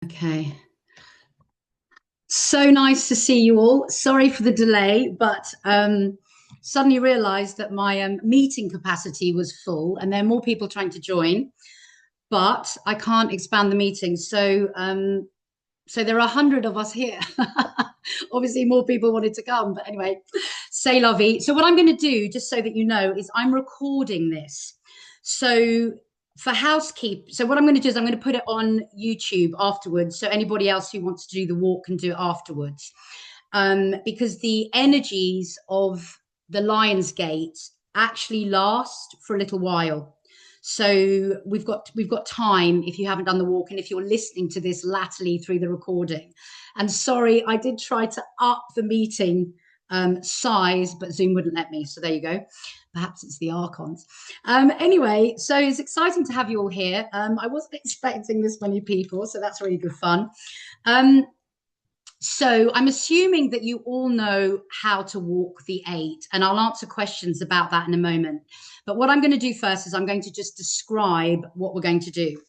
Okay. So nice to see you all. Sorry for the delay, but suddenly realized that my meeting capacity was full and there are more people trying to join, but I can't expand the meeting. So there are 100 of us here. Obviously, more people wanted to come, but anyway, say la vie. So what I'm going to do, just so that you know, is I'm recording this. So for housekeep, so what I'm going to do is I'm going to put it on YouTube afterwards. So anybody else who wants to do the walk can do it afterwards. Because the energies of the Lion's Gate actually last for a little while. So we've got time if you haven't done the walk and if you're listening to this latterly through the recording. And sorry, I did try to up the meeting size, but Zoom wouldn't let me. So there you go. Perhaps it's the Archons. Anyway, so it's exciting to have you all here. I wasn't expecting this many people, so that's really good fun. So I'm assuming that you all know how to walk the 8, and I'll answer questions about that in a moment. But what I'm going to do first is I'm going to just describe what we're going to do.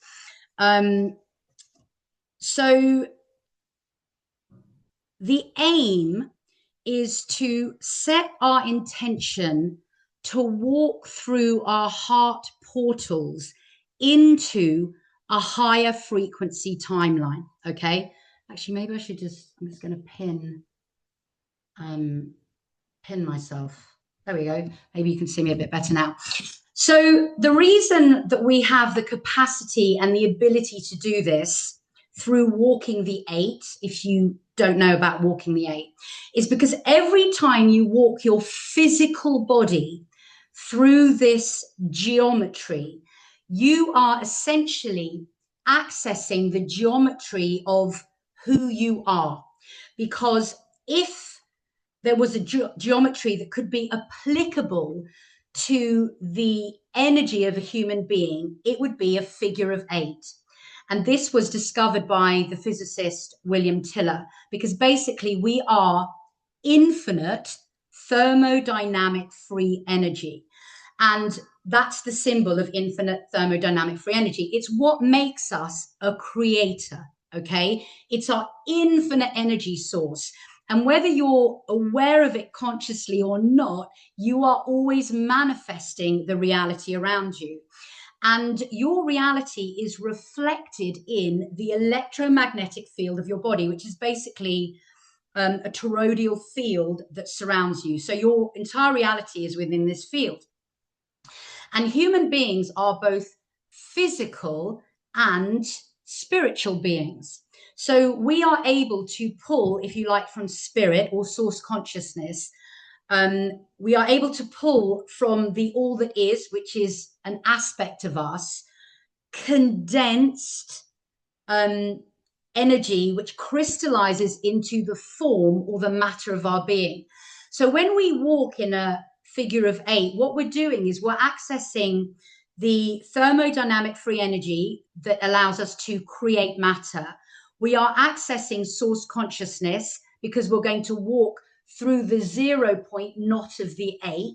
So the aim is to set our intention to walk through our heart portals into a higher frequency timeline, okay? Actually, maybe I should I'm just going to pin myself. There we go. Maybe you can see me a bit better now. So the reason that we have the capacity and the ability to do this through walking the 8, if you don't know about walking the 8, is because every time you walk your physical body through this geometry, you are essentially accessing the geometry of who you are. Because if there was a geometry that could be applicable to the energy of a human being, it would be a figure of 8. And this was discovered by the physicist William Tiller, because basically we are infinite thermodynamic free energy. And that's the symbol of infinite thermodynamic free energy. It's what makes us a creator, okay? It's our infinite energy source. And whether you're aware of it consciously or not, you are always manifesting the reality around you. And your reality is reflected in the electromagnetic field of your body, which is basically a toroidal field that surrounds you. So your entire reality is within this field. And human beings are both physical and spiritual beings. So we are able to pull, if you like, from spirit or source consciousness. We are able to pull from the all that is, which is an aspect of us, condensed energy, which crystallizes into the form or the matter of our being. So when we walk in a figure of 8, what we're doing is we're accessing the thermodynamic free energy that allows us to create matter. We are accessing source consciousness because we're going to walk through the 0 point, not of the 8.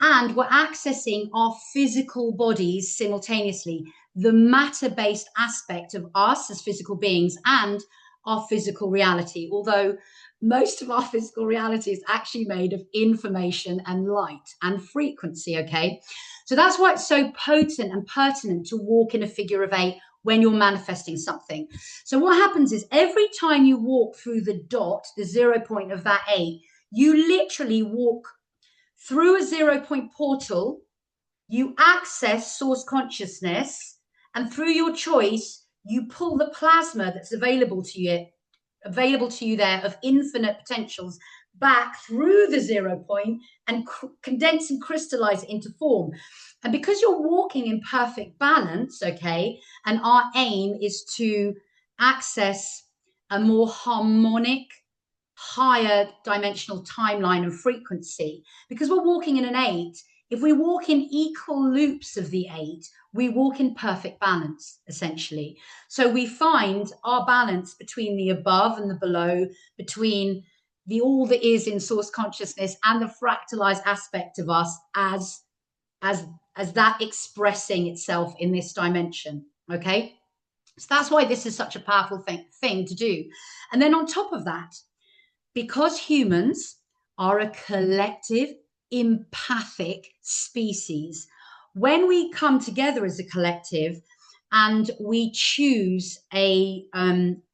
And we're accessing our physical bodies simultaneously, the matter-based aspect of us as physical beings and our physical reality. Although most of our physical reality is actually made of information and light and frequency, okay? So that's why it's so potent and pertinent to walk in a figure of 8 when you're manifesting something. So what happens is every time you walk through the dot, the 0 point of that 8, you literally walk through a 0 point portal, you access source consciousness, and through your choice, you pull the plasma that's available to you there of infinite potentials back through the 0 point and condense and crystallize it into form. And because you're walking in perfect balance, okay, and our aim is to access a more harmonic, higher dimensional timeline and frequency, because we're walking in an 8. If we walk in equal loops of the 8, we walk in perfect balance, essentially. So we find our balance between the above and the below, between the all that is in source consciousness and the fractalized aspect of us as that expressing itself in this dimension, okay? So that's why this is such a powerful thing to do. And then on top of that, because humans are a collective, empathic species, when we come together as a collective and we choose a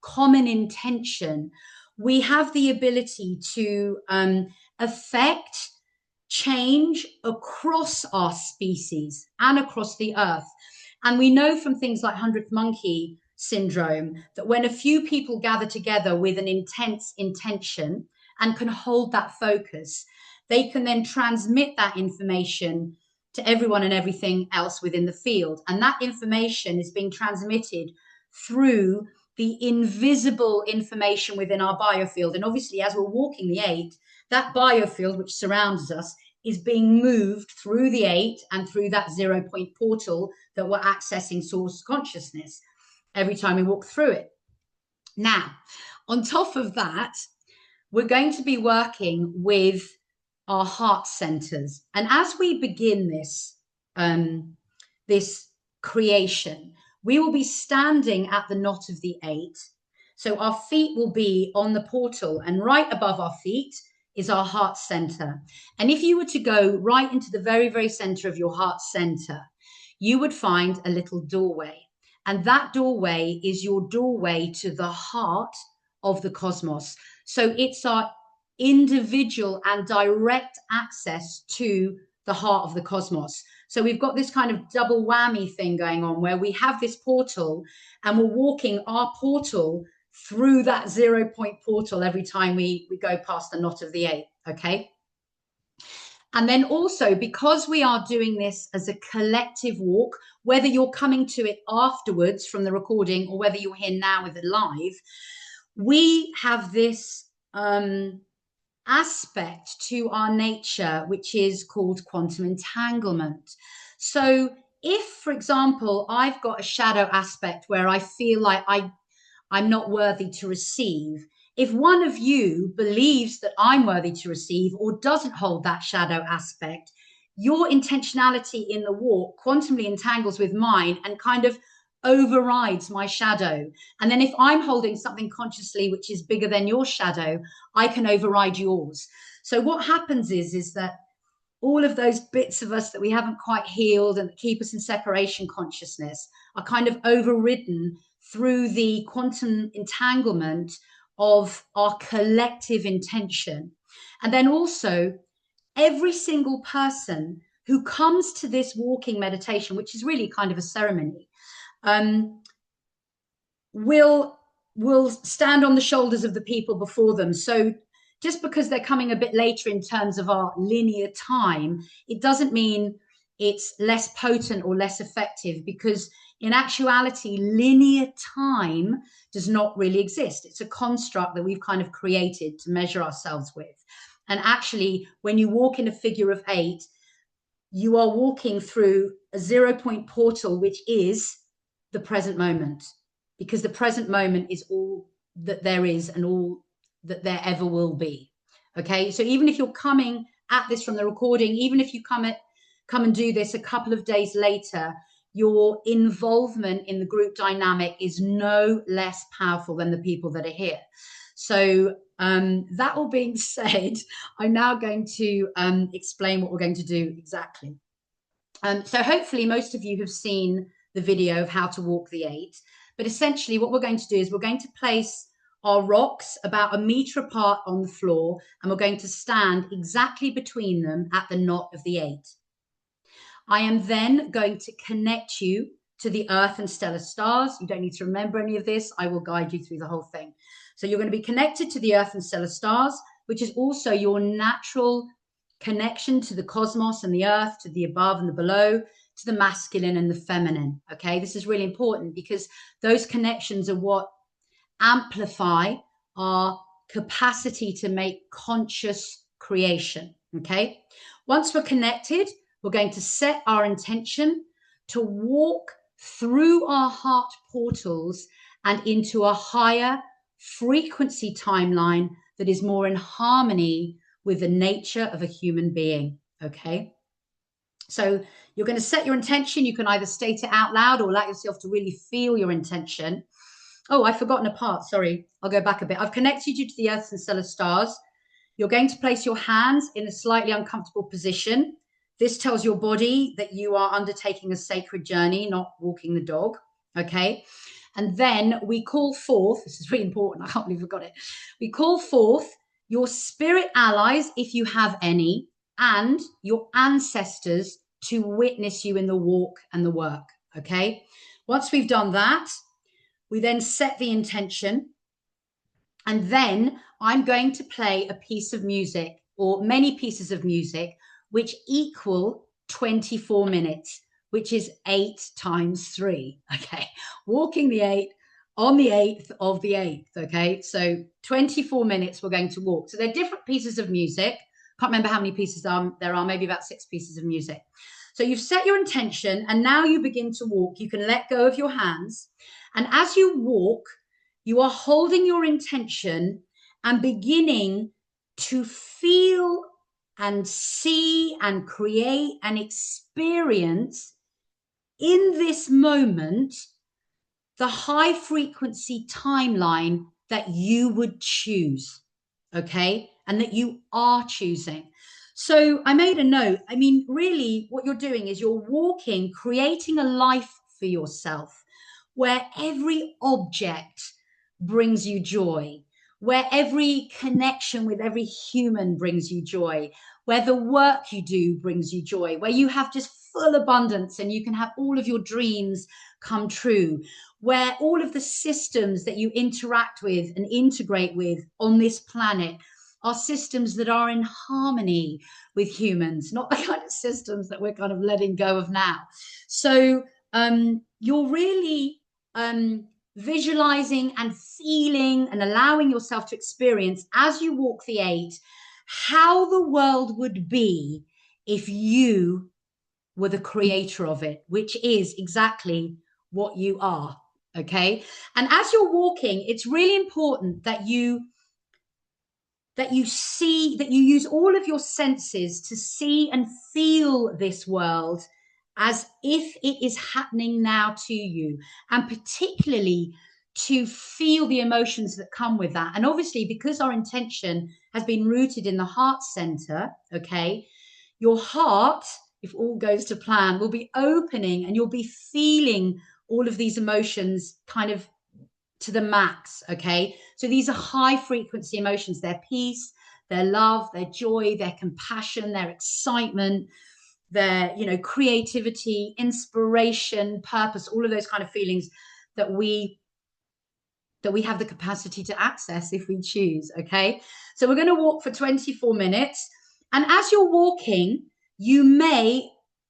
common intention, we have the ability to affect change across our species and across the earth. And we know from things like 100th monkey syndrome that when a few people gather together with an intense intention and can hold that focus, they can then transmit that information to everyone and everything else within the field. And that information is being transmitted through the invisible information within our biofield. And obviously, as we're walking the 8, that biofield which surrounds us is being moved through the 8 and through that 0 point portal that we're accessing source consciousness every time we walk through it. Now, on top of that, we're going to be working with our heart centers. And as we begin this creation, we will be standing at the knot of the 8. So our feet will be on the portal, and right above our feet is our heart center. And if you were to go right into the very, very center of your heart center, you would find a little doorway. And that doorway is your doorway to the heart of the cosmos. So it's our individual and direct access to the heart of the cosmos. So we've got this kind of double whammy thing going on where we have this portal and we're walking our portal through that 0 point portal every time we go past the knot of the 8. Okay. And then also, because we are doing this as a collective walk, whether you're coming to it afterwards from the recording or whether you're here now with it live, we have this aspect to our nature, which is called quantum entanglement. So if, for example, I've got a shadow aspect where I feel like I'm not worthy to receive, if one of you believes that I'm worthy to receive or doesn't hold that shadow aspect, your intentionality in the walk quantumly entangles with mine and kind of overrides my shadow. And then if I'm holding something consciously which is bigger than your shadow, I can override yours. So what happens is that all of those bits of us that we haven't quite healed and that keep us in separation consciousness are kind of overridden through the quantum entanglement of our collective intention. And then also, every single person who comes to this walking meditation, which is really kind of a ceremony, will stand on the shoulders of the people before them. So just because they're coming a bit later in terms of our linear time, it doesn't mean it's less potent or less effective, because in actuality, linear time does not really exist. It's a construct that we've kind of created to measure ourselves with. And actually, when you walk in a figure of 8, you are walking through a 0 point portal, which is the present moment, because the present moment is all that there is and all that there ever will be. Okay, so even if you're coming at this from the recording, even if you come and do this a couple of days later, your involvement in the group dynamic is no less powerful than the people that are here. So that all being said, I'm now going to explain what we're going to do exactly. So hopefully most of you have seen the video of how to walk the 8, but essentially what we're going to do is we're going to place our rocks about 1 meter apart on the floor, and we're going to stand exactly between them at the knot of the 8. I am then going to connect you to the earth and stellar stars. You don't need to remember any of this. I will guide you through the whole thing. So you're going to be connected to the earth and stellar stars, which is also your natural connection to the cosmos and the earth, to the above and the below, to the masculine and the feminine. Okay, this is really important because those connections are what amplify our capacity to make conscious creation. Okay, once we're connected, we're going to set our intention to walk through our heart portals and into a higher frequency timeline that is more in harmony with the nature of a human being. Okay, So you're going to set your intention. You can either state it out loud or allow yourself to really feel your intention. Oh, I've forgotten a part. Sorry. I'll go back a bit. I've connected you to the earth and stellar stars. You're going to place your hands in a slightly uncomfortable position. This tells your body that you are undertaking a sacred journey, not walking the dog. Okay. And then we call forth, this is really important, I can't believe I forgot it. We call forth your spirit allies, if you have any, and your ancestors to witness you in the walk and the work. Okay. Once we've done that, we then set the intention. And then I'm going to play a piece of music or many pieces of music, which equal 24 minutes, which is 8 times 3. Okay. Walking the 8 on the 8th of the 8th. Okay. So 24 minutes we're going to walk. So they're different pieces of music. Can't remember how many pieces there are, maybe about 6 pieces of music. So you've set your intention and now you begin to walk. You can let go of your hands. And as you walk, you are holding your intention and beginning to feel and see and create and experience in this moment the high frequency timeline that you would choose, okay? And that you are choosing. So I made a note. I mean, really what you're doing is you're walking, creating a life for yourself where every object brings you joy, where every connection with every human brings you joy, where the work you do brings you joy, where you have just full abundance and you can have all of your dreams come true, where all of the systems that you interact with and integrate with on this planet are systems that are in harmony with humans, not the kind of systems that we're kind of letting go of now. So you're really visualizing and feeling and allowing yourself to experience as you walk the 8 how the world would be if you were the creator of it, which is exactly what you are. Okay. And as you're walking, it's really important that you see, that you use all of your senses to see and feel this world as if it is happening now to you, and particularly to feel the emotions that come with that. And obviously, because our intention has been rooted in the heart center, okay, your heart, if all goes to plan, will be opening and you'll be feeling all of these emotions kind of to the max. Okay. So these are high frequency emotions. They're peace, their love, their joy, their compassion, their excitement, their, creativity, inspiration, purpose, all of those kind of feelings that we have the capacity to access if we choose. Okay. So we're going to walk for 24 minutes. And as you're walking, you may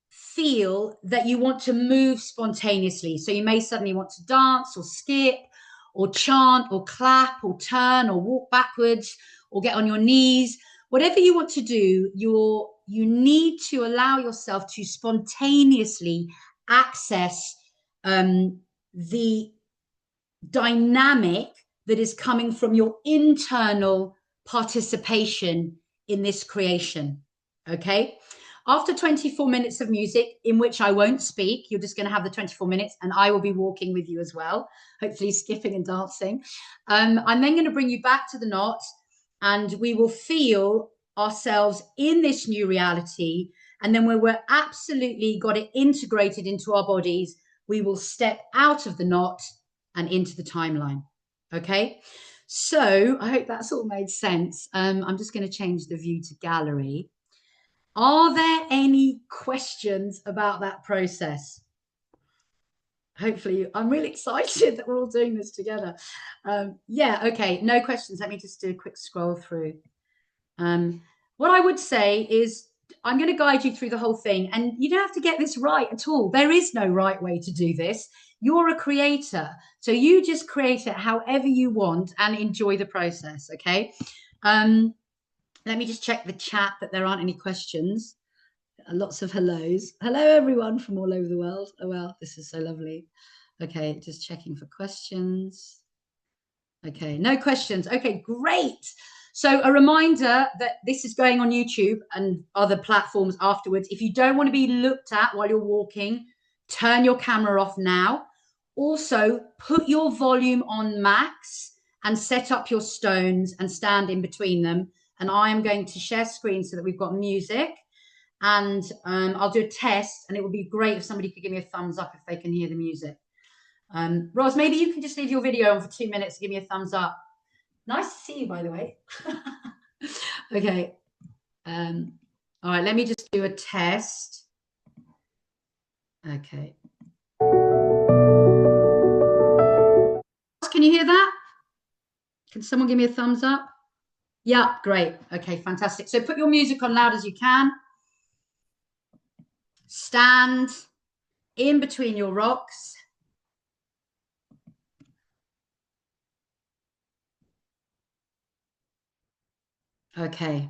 feel that you want to move spontaneously. So you may suddenly want to dance or skip or chant or clap or turn or walk backwards or get on your knees. Whatever you want to do, you need to allow yourself to spontaneously access the dynamic that is coming from your internal participation in this creation. Okay. After 24 minutes of music, in which I won't speak, you're just going to have the 24 minutes and I will be walking with you as well, hopefully skipping and dancing. I'm then going to bring you back to the knot and we will feel ourselves in this new reality. And then when we're absolutely got it integrated into our bodies, we will step out of the knot and into the timeline. Okay. So I hope that's all made sense. I'm just going to change the view to gallery. Are there any questions about that process? Hopefully, I'm really excited that we're all doing this together. Yeah, okay, no questions. Let me just do a quick scroll through. What I would say is I'm going to guide you through the whole thing, and you don't have to get this right at all. There is no right way to do this. You're a creator, so you just create it however you want and enjoy the process, okay? Let me just check the chat that there aren't any questions. Lots of hellos. Hello, everyone from all over the world. Oh, well, this is so lovely. Okay, just checking for questions. Okay, no questions. Okay, great. So a reminder that this is going on YouTube and other platforms afterwards. If you don't want to be looked at while you're walking, turn your camera off now. Also, put your volume on max and set up your stones and stand in between them. And I am going to share screen so that we've got music. And I'll do a test, and it would be great if somebody could give me a thumbs up if they can hear the music. Roz, maybe you can just leave your video on for 2 minutes and give me a thumbs up. Nice to see you, by the way. Okay. All right, let me just do a test. Okay. Can you hear that? Can someone give me a thumbs up? Yeah, great. Okay, fantastic. So put your music on loud as you can. Stand in between your rocks. Okay.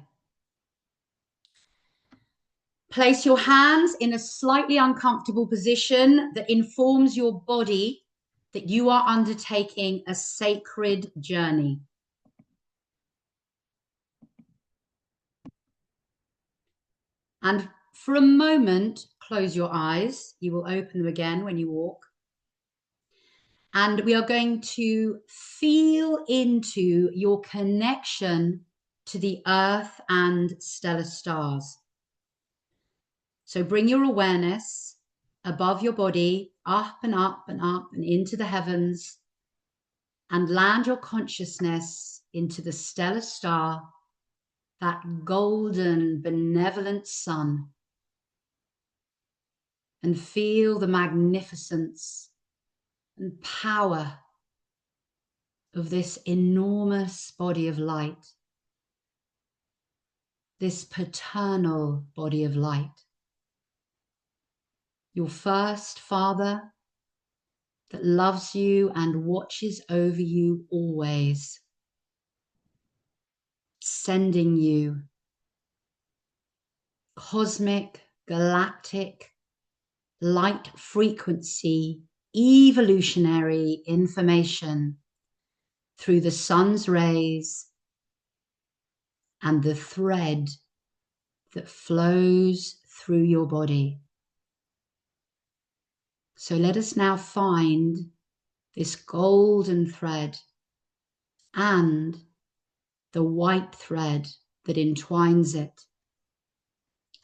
Place your hands in a slightly uncomfortable position that informs your body that you are undertaking a sacred journey. And for a moment, close your eyes. You will open them again when you walk. And we are going to feel into your connection to the earth and stellar stars. So bring your awareness above your body, up and up and up and into the heavens, and land your consciousness into the stellar star, that golden, benevolent sun, and feel the magnificence and power of this enormous body of light, this paternal body of light. Your first father that loves you and watches over you always, sending you cosmic, galactic, light frequency, evolutionary information through the sun's rays and the thread that flows through your body. So let us now find this golden thread and the white thread that entwines it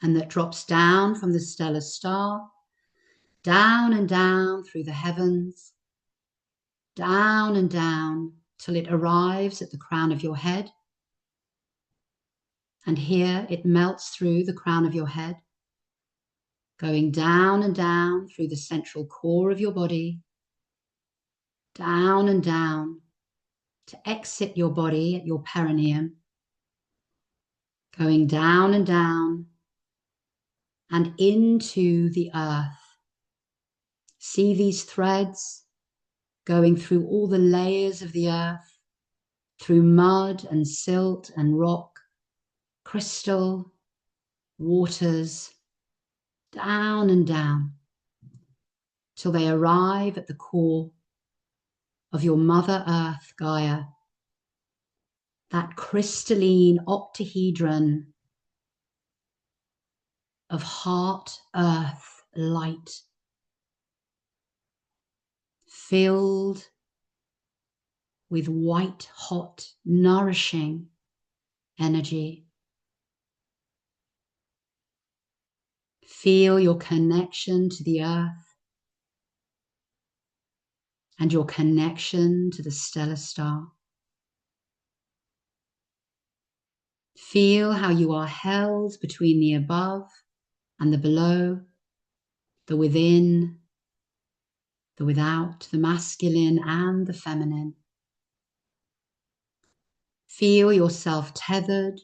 and that drops down from the stellar star, down and down through the heavens, down and down till it arrives at the crown of your head. And here it melts through the crown of your head, going down and down through the central core of your body, down and down to exit your body at your perineum, going down and into the earth. See these threads going through all the layers of the earth, through mud and silt and rock, crystal, waters, down and down, till they arrive at the core of your Mother Earth, Gaia, that crystalline octahedron of heart, earth, light, filled with white, hot, nourishing energy. Feel your connection to the earth and your connection to the stellar star. Feel how you are held between the above and the below, the within, the without, the masculine and the feminine. Feel yourself tethered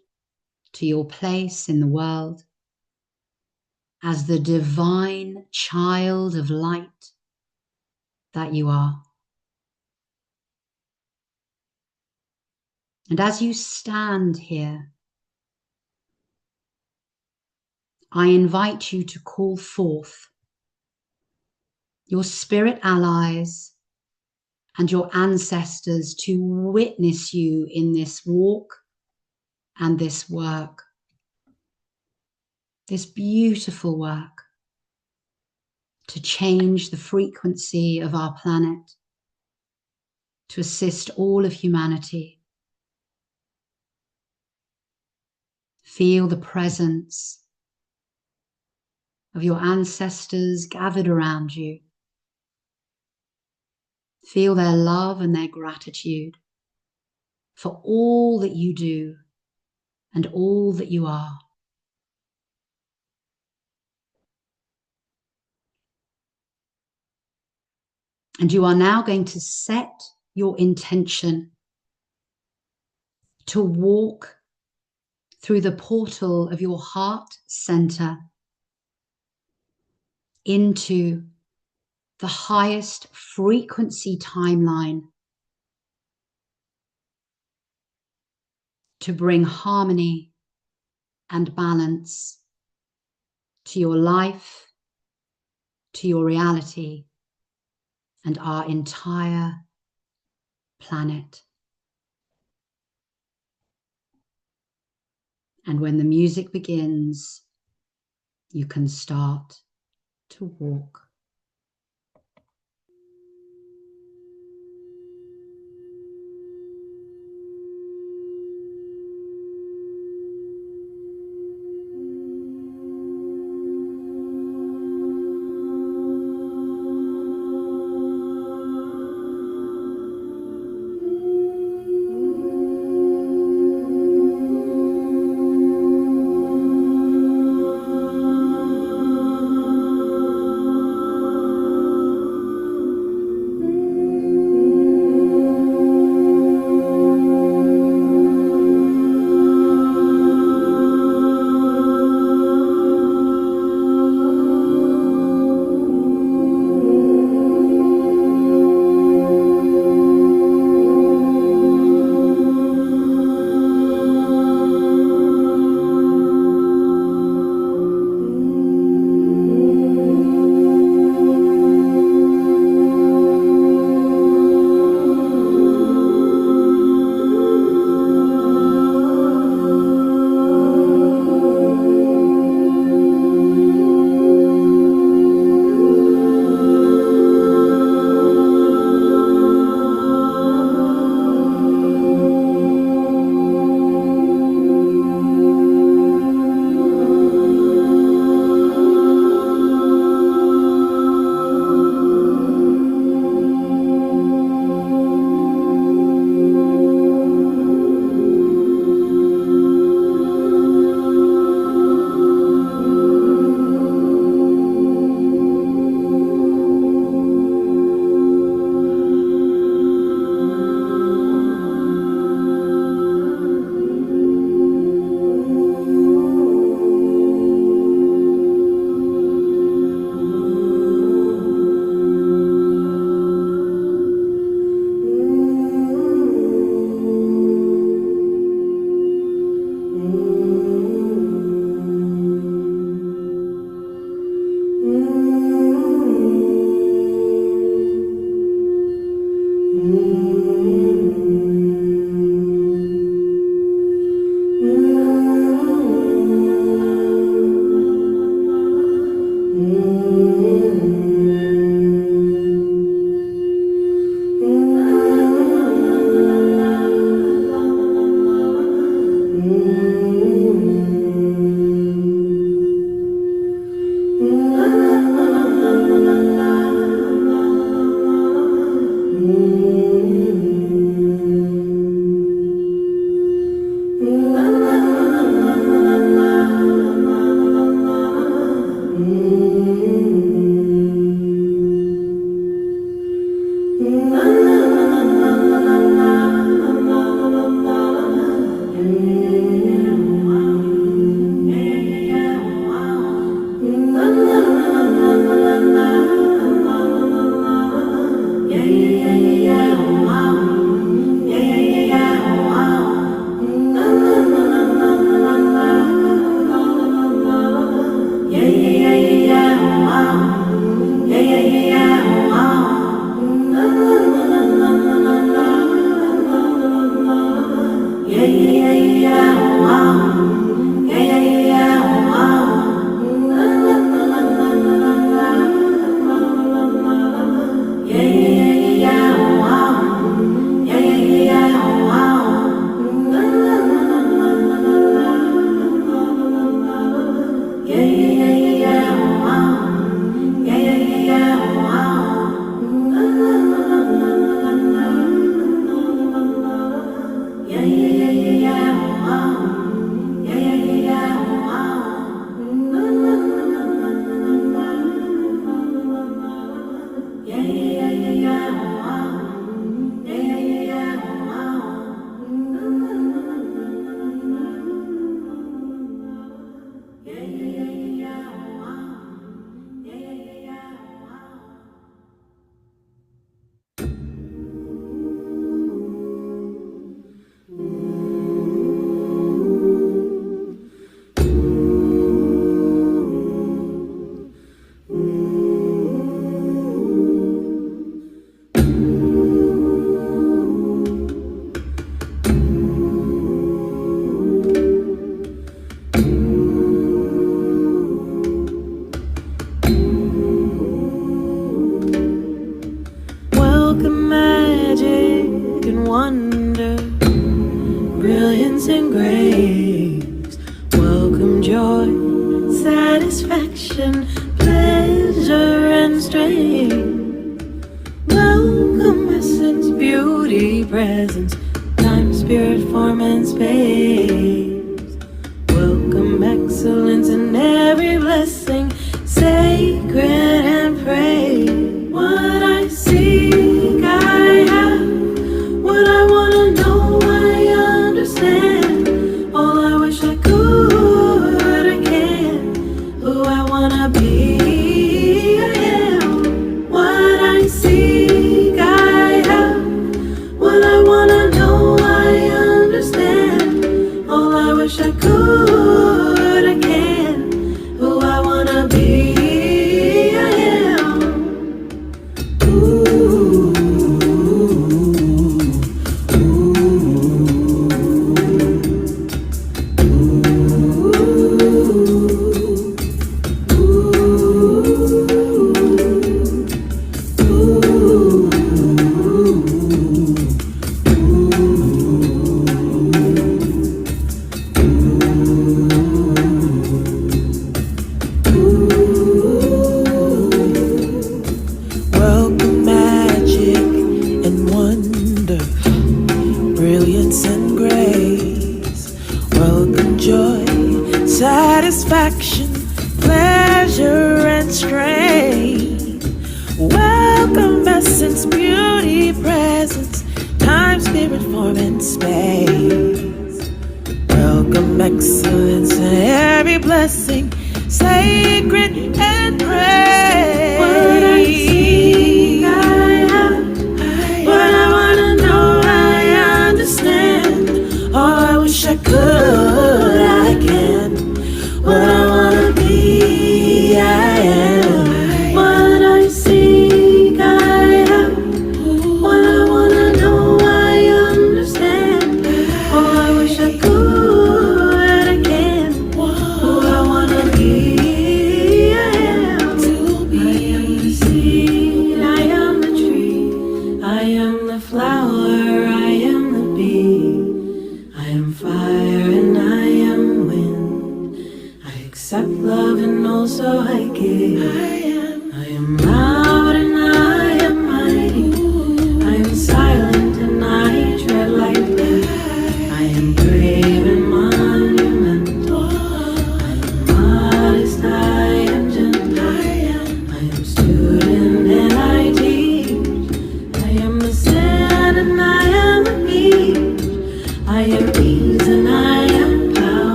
to your place in the world as the divine child of light that you are. And as you stand here, I invite you to call forth your spirit allies and your ancestors to witness you in this walk and this work, this beautiful work to change the frequency of our planet, to assist all of humanity. Feel the presence of your ancestors gathered around you. Feel their love and their gratitude for all that you do and all that you are. And you are now going to set your intention to walk through the portal of your heart center into the highest frequency timeline to bring harmony and balance to your life, to your reality, and our entire planet. And when the music begins, you can start to walk.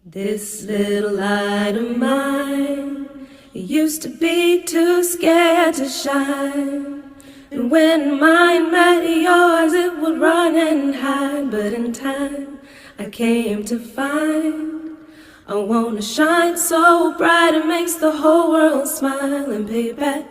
This little light of mine, it used to be too scared to shine. And when mine met yours, it would run and hide. But in time, I came to find I wanna shine so bright it makes the whole world smile, and pay back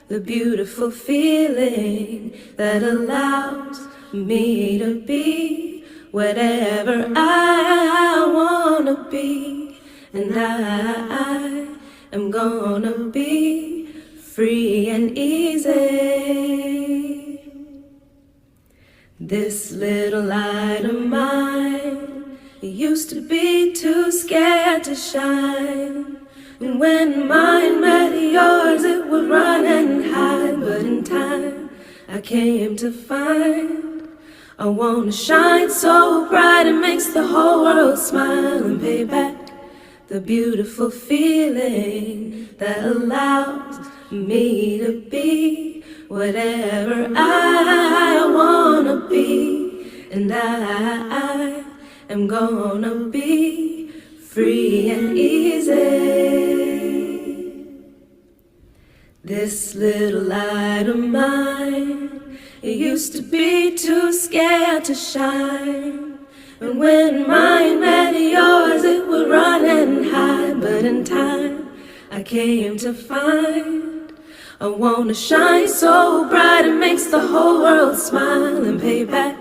the beautiful feeling that allows me to be whatever I wanna be. And I am gonna be free and easy. This little light of mine, it used to be too scared to shine. And when mine met yours, it would run and hide. But in time, I came to find I wanna shine so bright it makes the whole world smile, and pay back the beautiful feeling that allows me to be whatever I wanna be. And I am gonna be free and easy. This little light of mine, it used to be too scared to shine. And when mine met yours, it would run and hide. But in time, I came to find I wanna shine so bright it makes the whole world smile, and pay back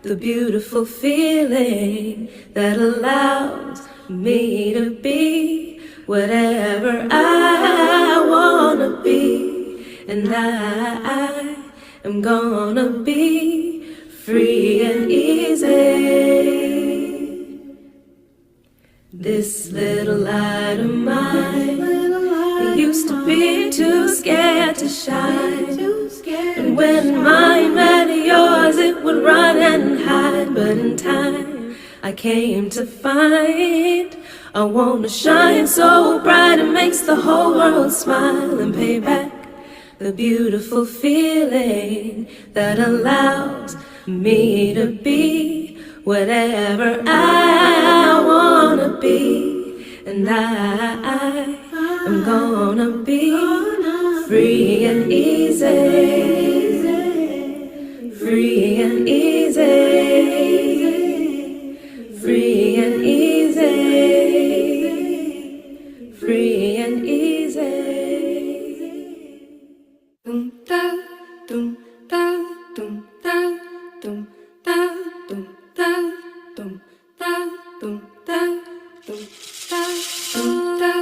the beautiful feeling that allows me to be whatever I wanna be. And I am gonna be free and easy. This little light of mine, it used to be too scared to shine. And when mine met yours, it would run and hide. But in time, I came to find I wanna shine so bright it makes the whole world smile, and pay back the beautiful feeling that allows me to be whatever I wanna be. And I am gonna be free and easy. Free and easy. Free and easy. Free and easy. Dum da dum da dum da dum da dum da dum da dum da dum da dum da dum da dum da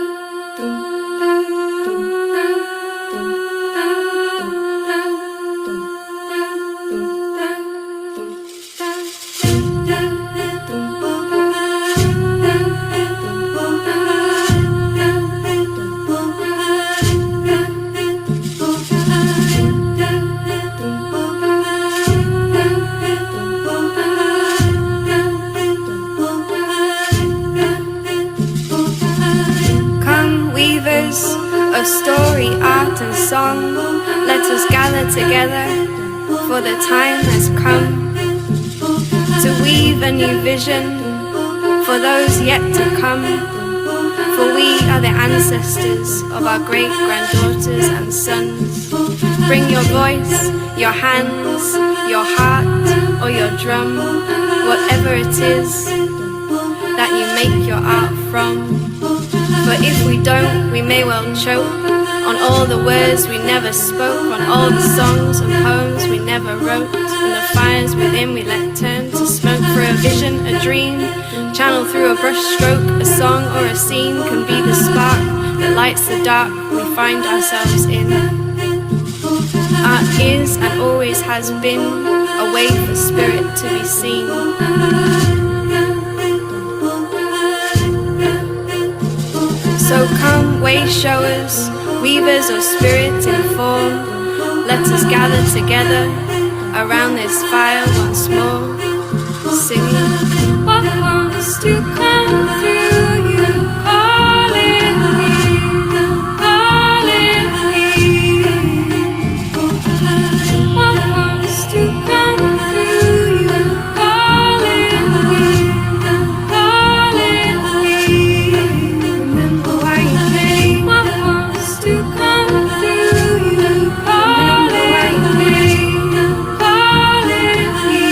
of story, art and song, let us gather together, for the time has come to weave a new vision for those yet to come. For we are the ancestors of our great-granddaughters and sons. Bring your voice, your hands, your heart or your drum, whatever it is that you make your art from. For if we don't, we may well choke on all the words we never spoke, on all the songs and poems we never wrote, and the fires within we let turn to smoke. For a vision, a dream, channel through a brush stroke, a song or a scene can be the spark that lights the dark we find ourselves in. Art is and always has been a way for spirit to be seen. So come, way showers, weavers of spirit in form, let us gather together around this fire once more, singing what wants to come through you, calling me, calling me. What wants to come through you, calling me, calling me. Remember why you came. What wants to come through you, calling me, calling me.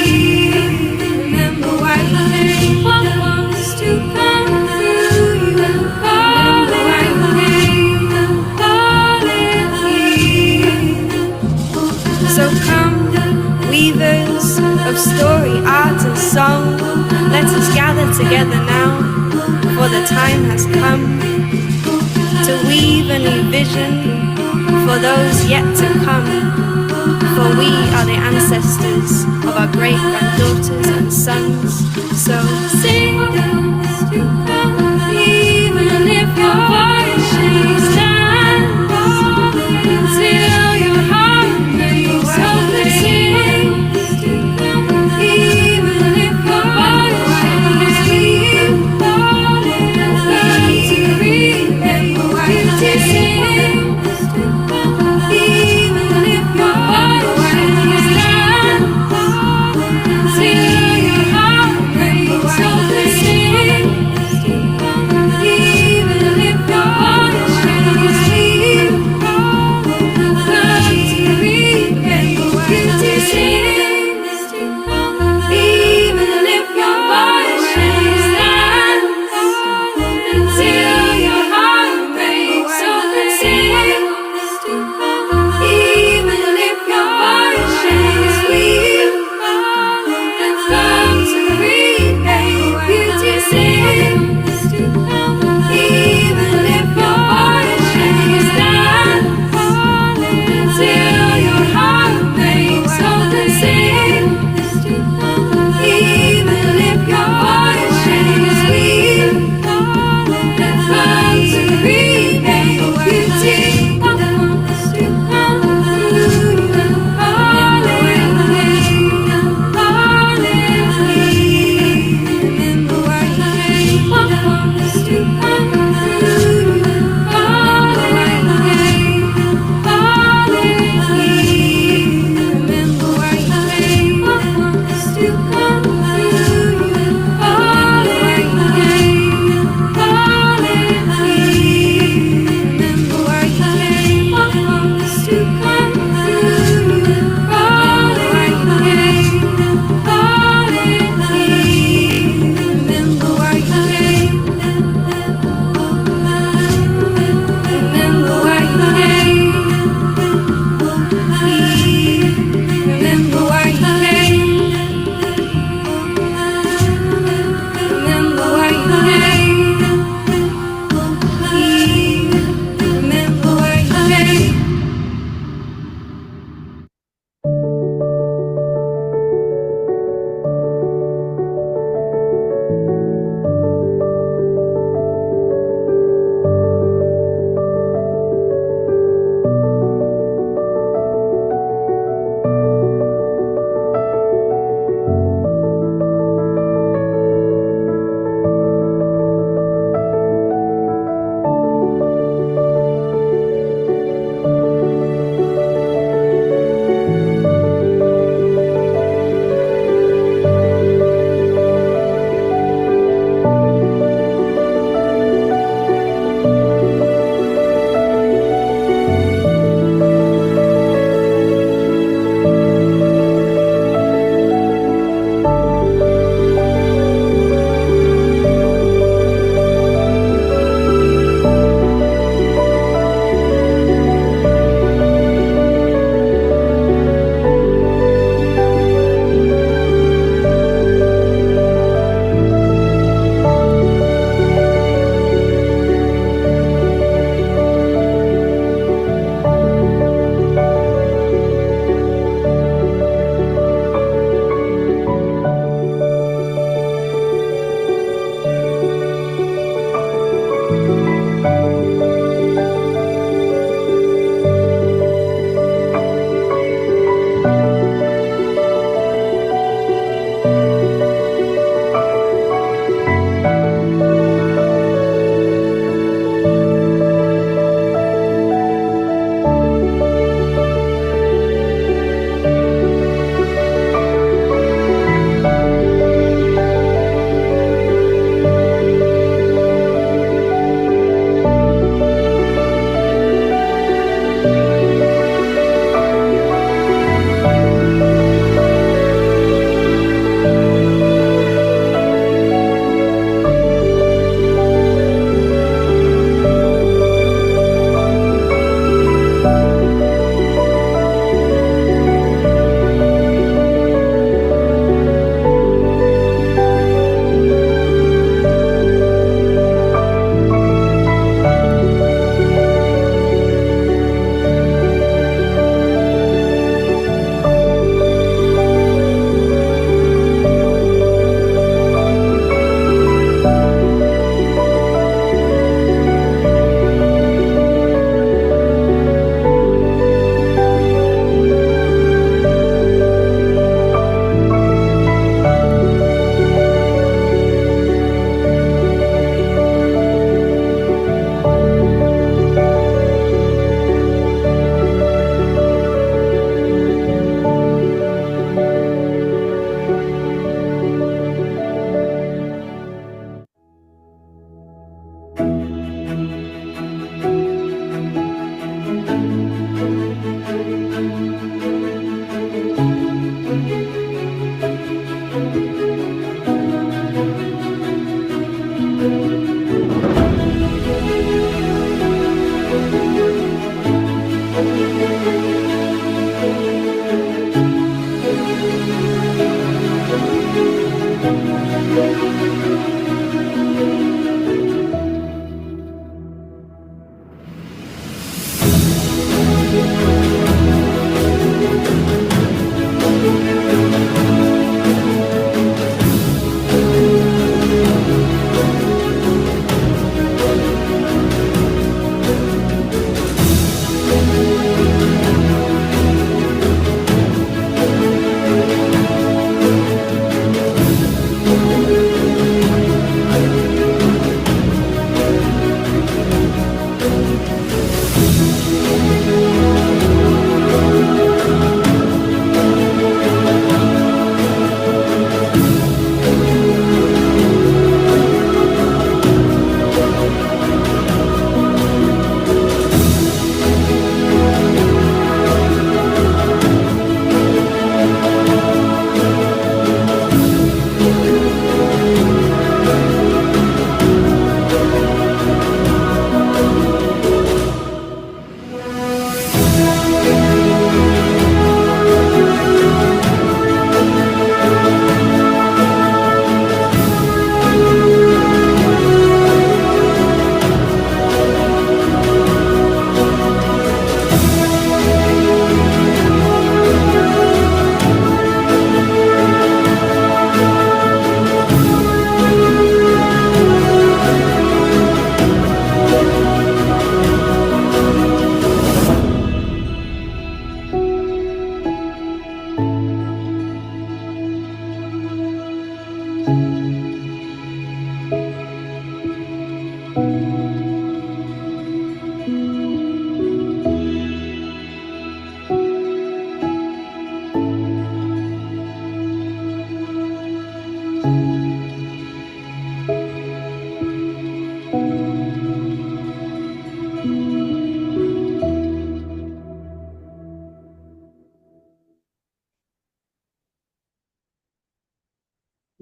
Remember why you came. What wants to come through you, calling me, calling me. So come, weavers of story, art and song, let us gather together now, for the time has come to weave a new vision for those yet to come, for we are the ancestors of our great-granddaughters and sons. So sing to come, even if your voice shakes down, till your heart breaks. So sing to come, even if your voice shakes down, to remember why you did sing to come, even if your voice shakes down, till your heart breaks. So sing to come, even if your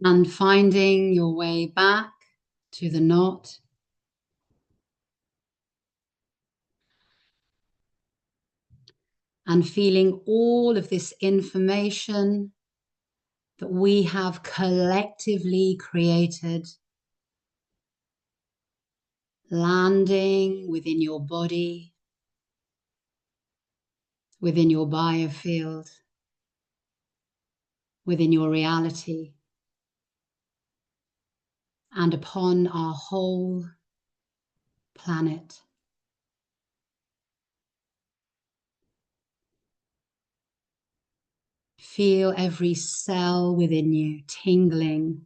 And finding your way back to the knot. And feeling all of this information that we have collectively created landing within your body, within your biofield, within your reality, and upon our whole planet. Feel every cell within you tingling,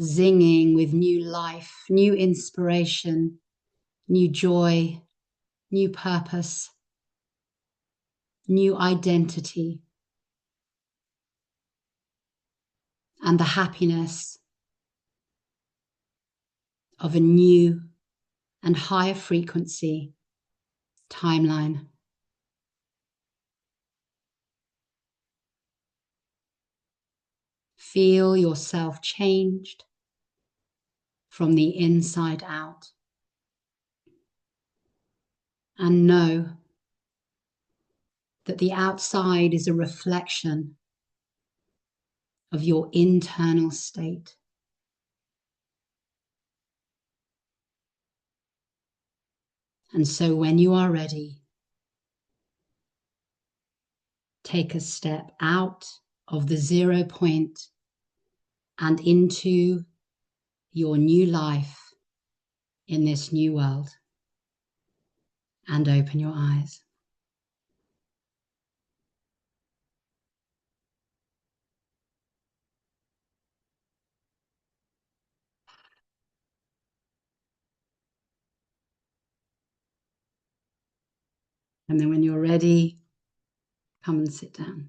zinging with new life, new inspiration, new joy, new purpose, new identity, and the happiness of a new and higher frequency timeline. Feel yourself changed from the inside out. And know that the outside is a reflection of your internal state. And so when you are ready, take a step out of the 0 point and into your new life in this new world. And open your eyes. And then when you're ready, come and sit down.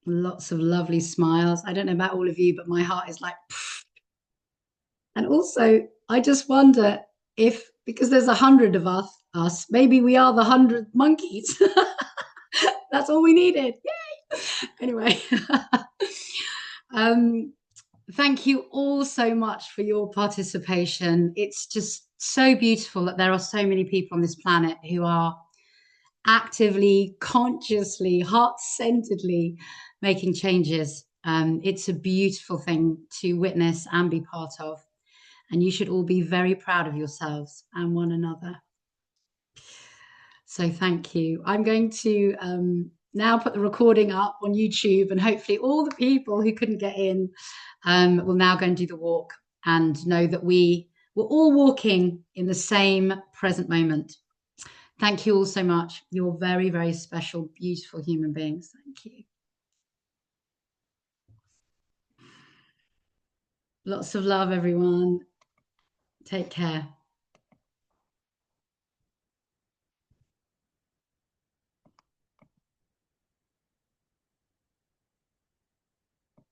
Lots of lovely smiles. I don't know about all of you, but my heart is like, pfft. And also, I just wonder if, because there's 100 of us, maybe we are the 100 monkeys. That's all we needed. Yay! Anyway, thank you all so much for your participation. It's just so beautiful that there are so many people on this planet who are actively, consciously, heart-centeredly making changes. It's a beautiful thing to witness and be part of. And you should all be very proud of yourselves and one another. So thank you. I'm going to now put the recording up on YouTube, and hopefully all the people who couldn't get in will now go and do the walk and know that we were all walking in the same present moment. Thank you all so much. You're very, very special, beautiful human beings. Thank you. Lots of love, everyone. Take care.